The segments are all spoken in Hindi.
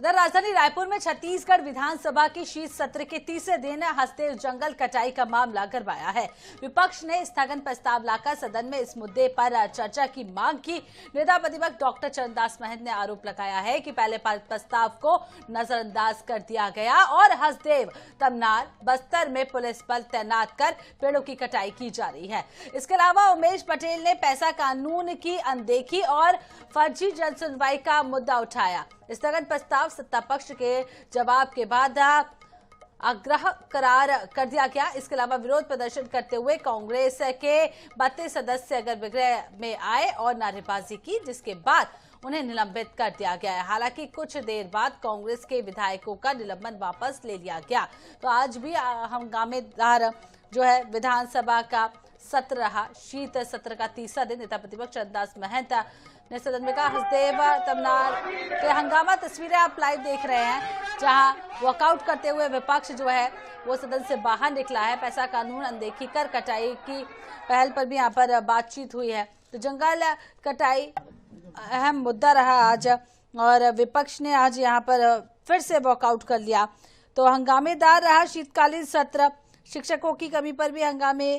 उधर राजधानी रायपुर में छत्तीसगढ़ विधानसभा के शीत सत्र के तीसरे दिन हसदेव जंगल कटाई का मामला गरमाया है। विपक्ष ने स्थगन प्रस्ताव लाकर सदन में इस मुद्दे पर चर्चा की मांग की। नेता प्रतिपक्ष डॉक्टर चरणदास महंत ने आरोप लगाया है कि पहले प्रस्ताव को नजरअंदाज कर दिया गया और हसदेव, तमनार, बस्तर में पुलिस बल तैनात कर पेड़ों की कटाई की जा रही है। इसके अलावा उमेश पटेल ने पैसा कानून की अनदेखी और फर्जी जन सुनवाई का मुद्दा उठाया। स्थगन प्रस्ताव सत्ता पक्ष के जवाब के बाद आग्रह करार कर दिया गया। इसके अलावा विरोध प्रदर्शन करते हुए कांग्रेस के 32 सदस्य गर्भगृह में आए और नारेबाजी की, जिसके बाद उन्हें निलंबित कर दिया गया है। हालांकि कुछ देर बाद कांग्रेस के विधायकों का निलंबन वापस ले लिया गया। तो आज भी हंगामेदार जो है विधानसभा का सत्र रहा। शीत सत्र का तीसरा दिन नेता प्रतिपक्ष चरणदास महंत ने सदन में कहा। हसदेव, तमनार के हंगामा तस्वीरें आप लाइव देख रहे हैं, जहां वॉकआउट करते हुए विपक्ष जो है वो सदन से बाहर निकला है। पैसा कानून अनदेखी कर कटाई की पहल पर भी यहाँ पर बातचीत हुई है। तो जंगल कटाई अहम मुद्दा रहा आज और विपक्ष ने आज यहाँ पर फिर से वॉकआउट कर लिया। तो हंगामेदार रहा शीतकालीन सत्र। शिक्षकों की कमी पर भी हंगामे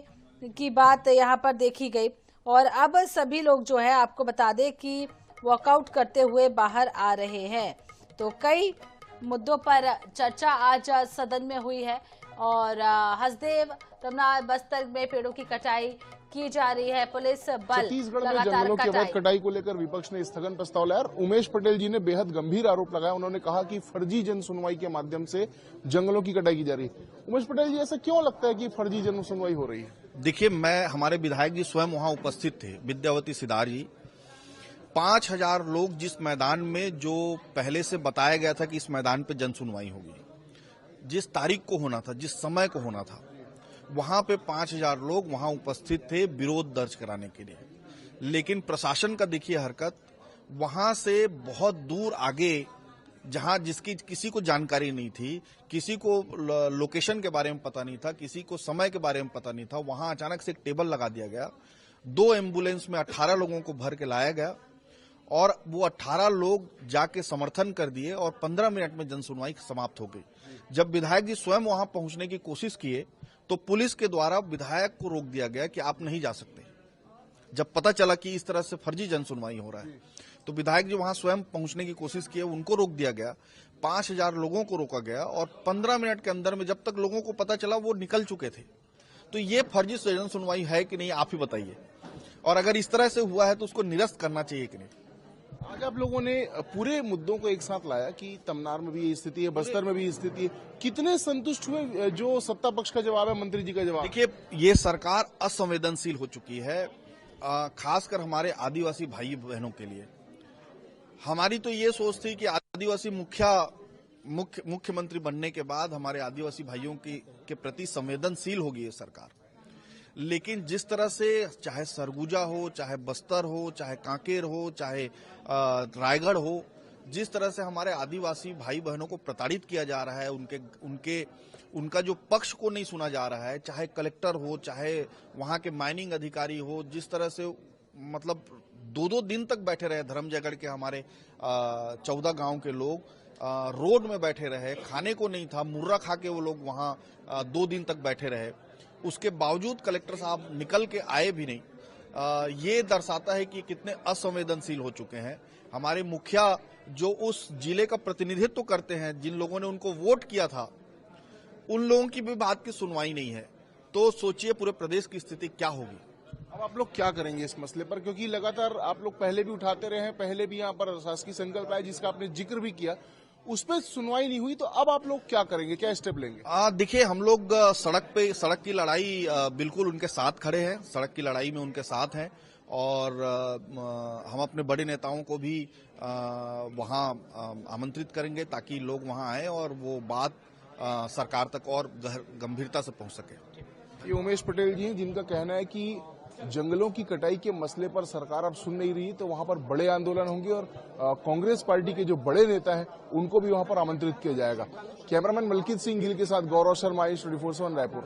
की बात यहाँ पर देखी गई और अब सभी लोग जो है आपको बता दें कि वॉकआउट करते हुए बाहर आ रहे हैं। तो कई मुद्दों पर चर्चा आज सदन में हुई है और हसदेव, तमनार, बस्तर में पेड़ों की कटाई की जा रही है। पुलिस बल छत्तीसगढ़ में जंगलों की अवैध कटाई को लेकर विपक्ष ने स्थगन प्रस्ताव लाया और उमेश पटेल जी ने बेहद गंभीर आरोप लगाया। उन्होंने कहा कि फर्जी जन सुनवाई के माध्यम से जंगलों की कटाई की जा रही है। उमेश पटेल जी, ऐसा क्यों लगता है कि फर्जी जन सुनवाई हो रही है? देखिए, हमारे विधायक जी स्वयं वहां उपस्थित थे, विद्यावती सिदार जी। 5000 लोग जिस मैदान में, जो पहले से बताया गया था कि इस मैदान पे जन सुनवाई होगी, जिस तारीख को होना था, जिस समय को होना था, वहां पे 5000 लोग वहां उपस्थित थे विरोध दर्ज कराने के लिए। लेकिन प्रशासन का देखिए हरकत, वहां से बहुत दूर आगे जहां जिसकी किसी को जानकारी नहीं थी, किसी को लोकेशन के बारे में पता नहीं था, किसी को समय के बारे में पता नहीं था, वहां अचानक से एक टेबल लगा दिया गया। 2 एम्बुलेंस में 18 लोगों को भर के लाया गया और वो 18 लोग जाके समर्थन कर दिए और 15 मिनट में जनसुनवाई समाप्त हो गई। जब विधायक जी स्वयं वहां पहुंचने की कोशिश किए तो पुलिस के द्वारा विधायक को रोक दिया गया कि आप नहीं जा सकते। जब पता चला कि इस तरह से फर्जी जनसुनवाई हो रहा है तो विधायक जी वहां स्वयं पहुंचने की कोशिश किए, उनको रोक दिया गया। 5000 लोगों को रोका गया और 15 मिनट के अंदर में जब तक लोगों को पता चला वो निकल चुके थे। तो ये फर्जी जनसुनवाई है कि नहीं, आप ही बताइए। और अगर इस तरह से हुआ है तो उसको निरस्त करना चाहिए कि नहीं। आज आप लोगों ने पूरे मुद्दों को एक साथ लाया कि तमनार में भी ये स्थिति है, बस्तर में भी ये स्थिति है। कितने संतुष्ट हुए जो सत्ता पक्ष का जवाब है, मंत्री जी का जवाब? देखिए, ये सरकार असंवेदनशील हो चुकी है, खासकर हमारे आदिवासी भाई बहनों के लिए। हमारी तो ये सोच थी कि आदिवासी मुख्यमंत्री बनने के बाद हमारे आदिवासी भाइयों के प्रति संवेदनशील होगी ये सरकार। लेकिन जिस तरह से चाहे सरगुजा हो, चाहे बस्तर हो, चाहे कांकेर हो, चाहे रायगढ़ हो, जिस तरह से हमारे आदिवासी भाई बहनों को प्रताड़ित किया जा रहा है, उनका जो पक्ष को नहीं सुना जा रहा है, चाहे कलेक्टर हो, चाहे वहां के माइनिंग अधिकारी हो, जिस तरह से मतलब 2-2 दिन तक बैठे रहे धर्मजयगढ़ के हमारे 14 गांव के लोग रोड में बैठे रहे, खाने को नहीं था, मुर्रा खा के वो लोग वहां 2 दिन तक बैठे रहे। उसके बावजूद कलेक्टर साहब निकल के आए भी नहीं। ये दर्शाता है कि कितने असंवेदनशील हो चुके हैं हमारे मुखिया, जो उस जिले का प्रतिनिधित्व करते हैं, जिन लोगों ने उनको वोट किया था, उन लोगों की भी बात की सुनवाई नहीं है। तो सोचिए पूरे प्रदेश की स्थिति क्या होगी। अब आप लोग क्या करेंगे इस मसले पर, क्योंकि लगातार आप लोग पहले भी उठाते रहे हैं, पहले भी यहाँ पर शासकीय संकल्प आया जिसका आपने जिक्र भी किया, उस पर सुनवाई नहीं हुई, तो अब आप लोग क्या करेंगे, क्या स्टेप लेंगे? देखिए, हम लोग सड़क की लड़ाई बिल्कुल उनके साथ खड़े हैं, सड़क की लड़ाई में उनके साथ हैं और हम अपने बड़े नेताओं को भी वहां आमंत्रित करेंगे ताकि लोग वहां आए और वो बात सरकार तक और गंभीरता से पहुंच सके। ये उमेश पटेल जी हैं जिनका कहना है कि जंगलों की कटाई के मसले पर सरकार अब सुन नहीं रही, तो वहां पर बड़े आंदोलन होंगे और कांग्रेस पार्टी के जो बड़े नेता हैं उनको भी वहां पर आमंत्रित किया जाएगा। कैमरामैन मलकीत सिंह गिल के साथ गौरव शर्मा, 24/7 रायपुर।